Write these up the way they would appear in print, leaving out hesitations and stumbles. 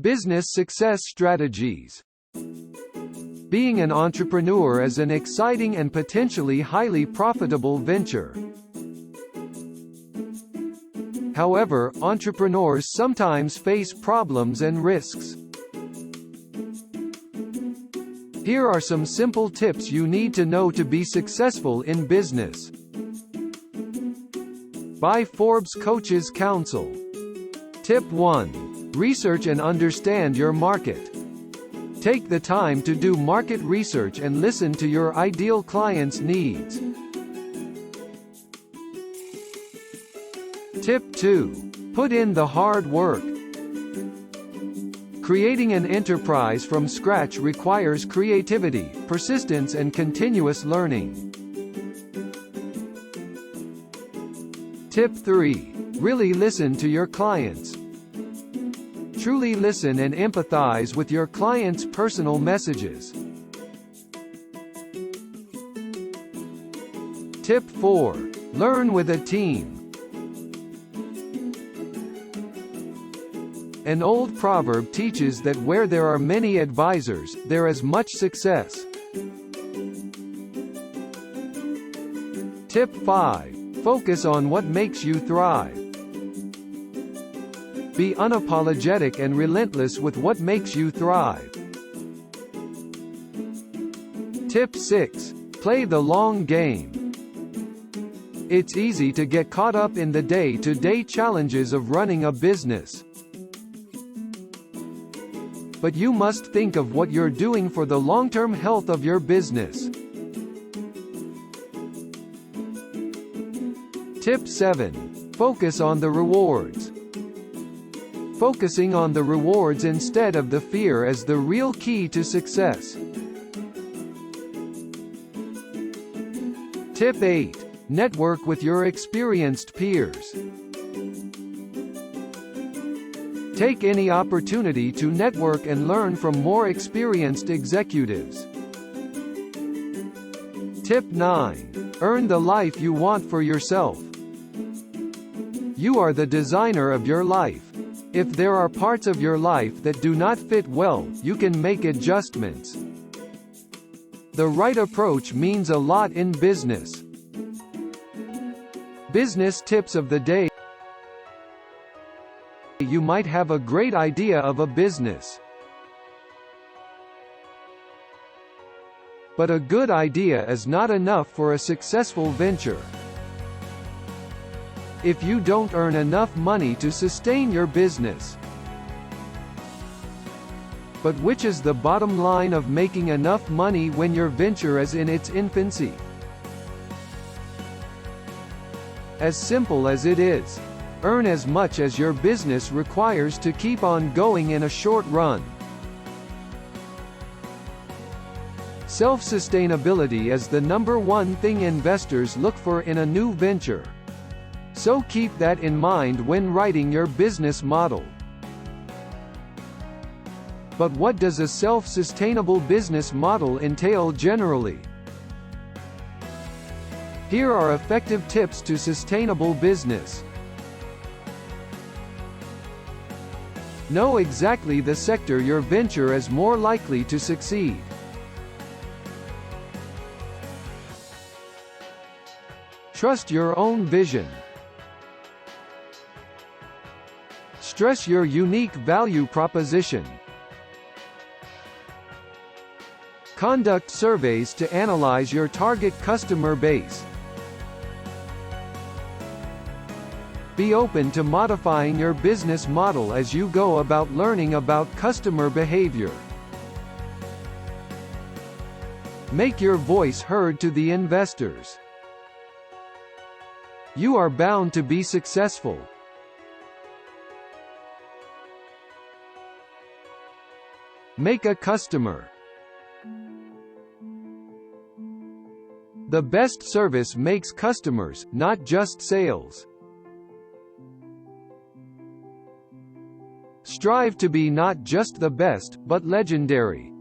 Business success strategies. Being an entrepreneur is an exciting and potentially highly profitable venture. However, entrepreneurs sometimes face problems and risks. Here are some simple tips you need to know to be successful in business. By Forbes Coaches Council. Tip 1. Research and understand your market. Take the time to do market research and listen to your ideal clients' needs. Tip 2. Put in the hard work. Creating an enterprise from scratch requires creativity, persistence and continuous learning. Tip 3. Really listen to your clients. Truly listen and empathize with your clients' personal messages. Tip 4. Learn with a team. An old proverb teaches that where there are many advisors, there is much success. Tip 5. Focus on what makes you thrive. Be unapologetic and relentless with what makes you thrive. Tip 6. Play the long game. It's easy to get caught up in the day-to-day challenges of running a business. But you must think of what you're doing for the long-term health of your business. Tip 7. Focus on the rewards. Focusing on the rewards instead of the fear is the real key to success. Tip 8. Network with your experienced peers. Take any opportunity to network and learn from more experienced executives. Tip 9. Earn the life you want for yourself. You are the designer of your life. If there are parts of your life that do not fit well, you can make adjustments. The right approach means a lot in business. Business tips of the day. You might have a great idea of a business, but a good idea is not enough for a successful venture. If you don't earn enough money to sustain your business. But which is the bottom line of making enough money when your venture is in its infancy? As simple as it is. Earn as much as your business requires to keep on going in a short run. Self-sustainability is the #1 thing investors look for in a new venture. So keep that in mind when writing your business model. But what does a self-sustainable business model entail generally? Here are effective tips to sustainable business. Know exactly the sector your venture is more likely to succeed. Trust your own vision. Stress your unique value proposition. Conduct surveys to analyze your target customer base. Be open to modifying your business model as you go about learning about customer behavior. Make your voice heard to the investors. You are bound to be successful. Make a customer. The best service makes customers, not just sales. Strive to be not just the best, but legendary.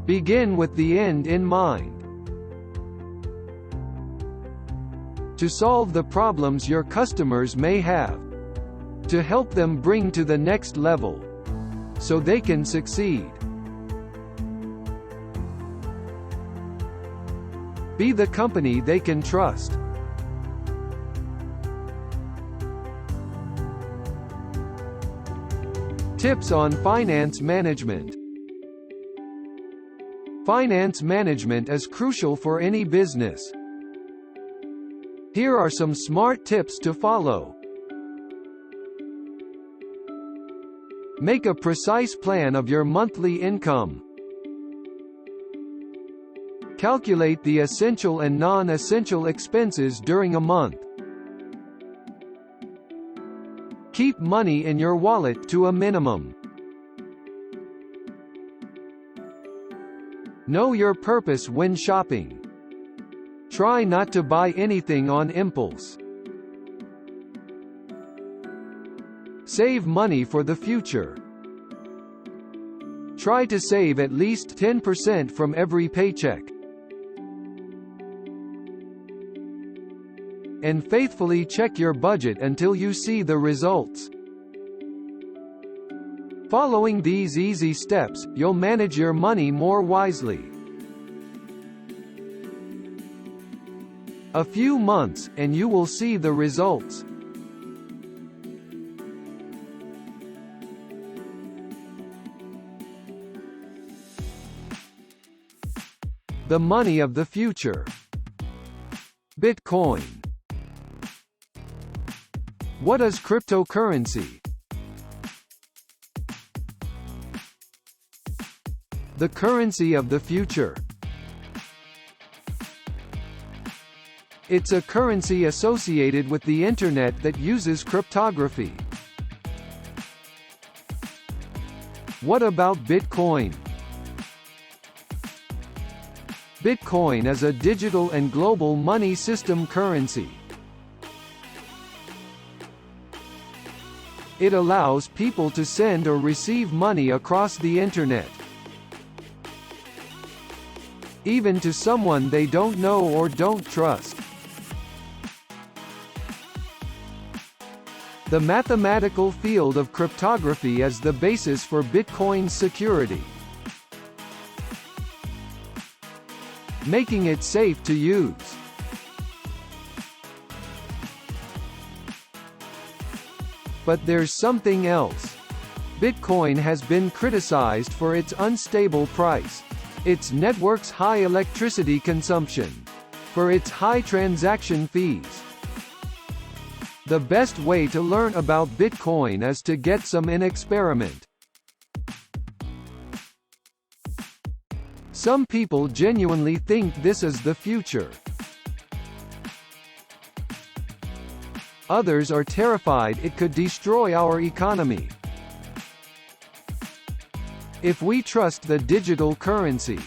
Begin with the end in mind. to solve the problems your customers may have, to help them bring to the next level, so they can succeed. Be the company they can trust. Tips on finance management. Finance management is crucial for any business. Here are some smart tips to follow. Make a precise plan of your monthly income. Calculate the essential and non-essential expenses during a month. Keep money in your wallet to a minimum. Know your purpose when shopping. Try not to buy anything on impulse. Save money for the future. Try to save at least 10% from every paycheck. And faithfully check your budget until you see the results. Following these easy steps, you'll manage your money more wisely. A few months, and you will see the results. The money of the future. Bitcoin. What is cryptocurrency? The currency of the future. It's a currency associated with the Internet that uses cryptography. What about Bitcoin? Bitcoin is a digital and global money system currency. It allows people to send or receive money across the Internet, even to someone they don't know or don't trust. The mathematical field of cryptography is the basis for Bitcoin's security, making it safe to use. But there's something else. Bitcoin has been criticized for its unstable price, its network's high electricity consumption, for its high transaction fees. The best way to learn about Bitcoin is to get some in experiment. Some people genuinely think this is the future. Others are terrified it could destroy our economy. If we trust the digital currency,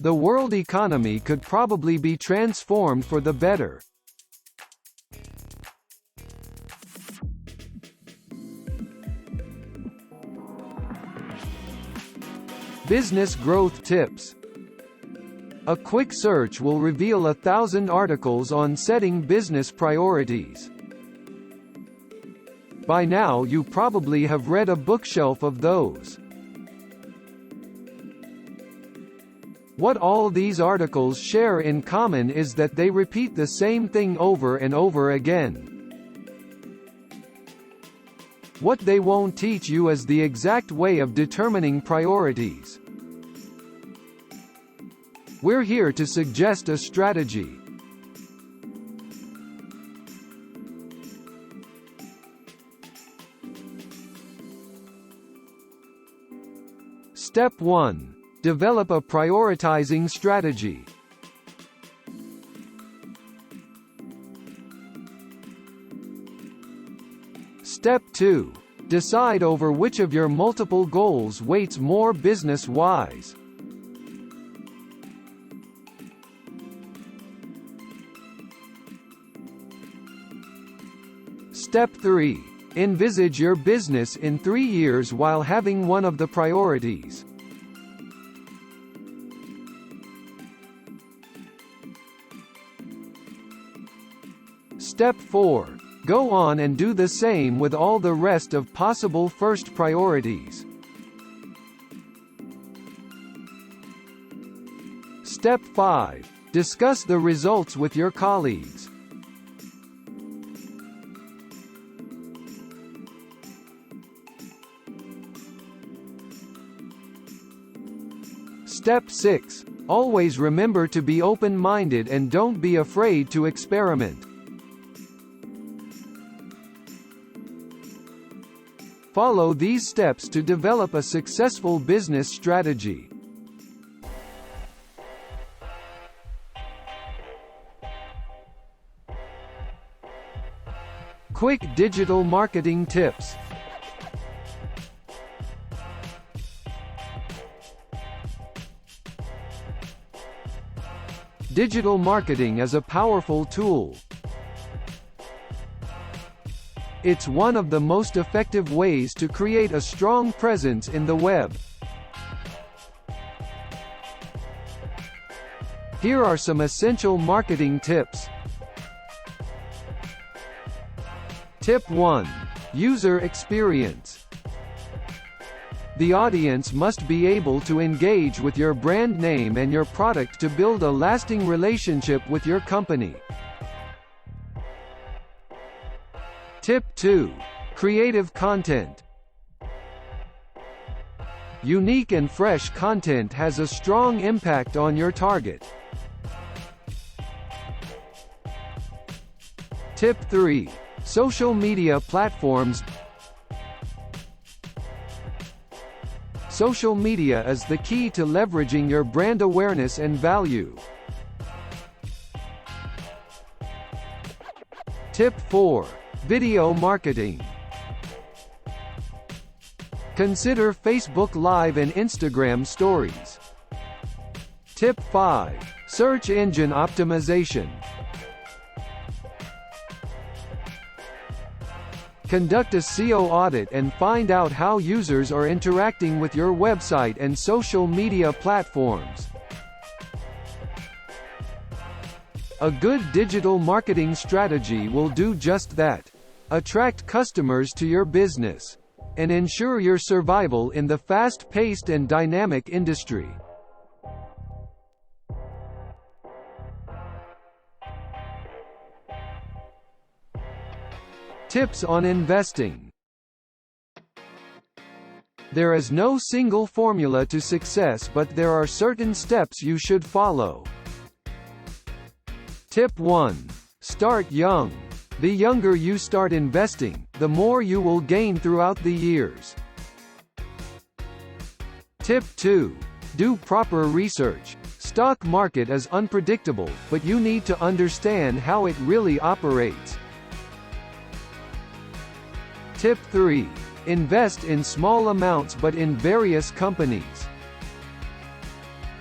the world economy could probably be transformed for the better. Business growth tips. A quick search will reveal 1,000 articles on setting business priorities. By now you probably have read a bookshelf of those. What all these articles share in common is that they repeat the same thing over and over again. What they won't teach you is the exact way of determining priorities. We're here to suggest a strategy. Step 1. Develop a prioritizing strategy. Step 2. Decide over which of your multiple goals weights more business-wise. Step 3. Envisage your business in 3 years while having one of the priorities. Step 4. Go on and do the same with all the rest of possible first priorities. Step 5. Discuss the results with your colleagues. Step 6. Always remember to be open-minded and don't be afraid to experiment. Follow these steps to develop a successful business strategy. Quick digital marketing tips. Digital marketing is a powerful tool. It's one of the most effective ways to create a strong presence in the web. Here are some essential marketing tips. Tip 1. User experience. The audience must be able to engage with your brand name and your product to build a lasting relationship with your company. Tip 2. Creative content. Unique and fresh content has a strong impact on your target. Tip 3. Social media platforms. Social media is the key to leveraging your brand awareness and value. Tip 4. Video marketing. Consider Facebook Live and Instagram Stories. Tip 5. Search engine optimization. Conduct a SEO audit and find out how users are interacting with your website and social media platforms. A good digital marketing strategy will do just that. Attract customers to your business and ensure your survival in the fast-paced and dynamic industry. Tips on investing. There is no single formula to success, but there are certain steps you should follow. Tip 1. Start young. The younger you start investing, the more you will gain throughout the years. Tip 2. Do proper research. Stock market is unpredictable, but you need to understand how it really operates. Tip 3. Invest in small amounts but in various companies.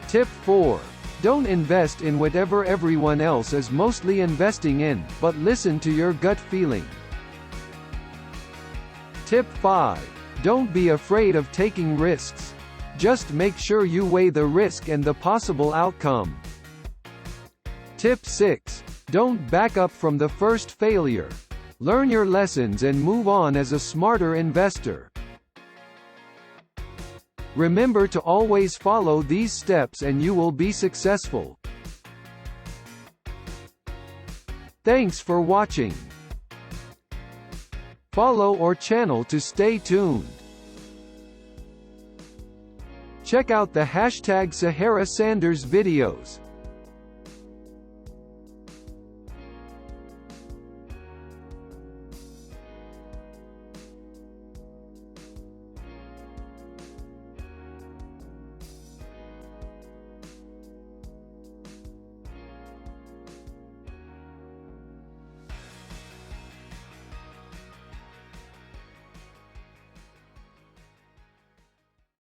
Tip 4. Don't invest in whatever everyone else is mostly investing in, but listen to your gut feeling. Tip 5. Don't be afraid of taking risks. Just make sure you weigh the risk and the possible outcome. Tip 6. Don't back up from the first failure. Learn your lessons and move on as a smarter investor. Remember to always follow these steps and you will be successful. Thanks for watching. Follow our channel to stay tuned. Check out the #Sahara Sanders videos.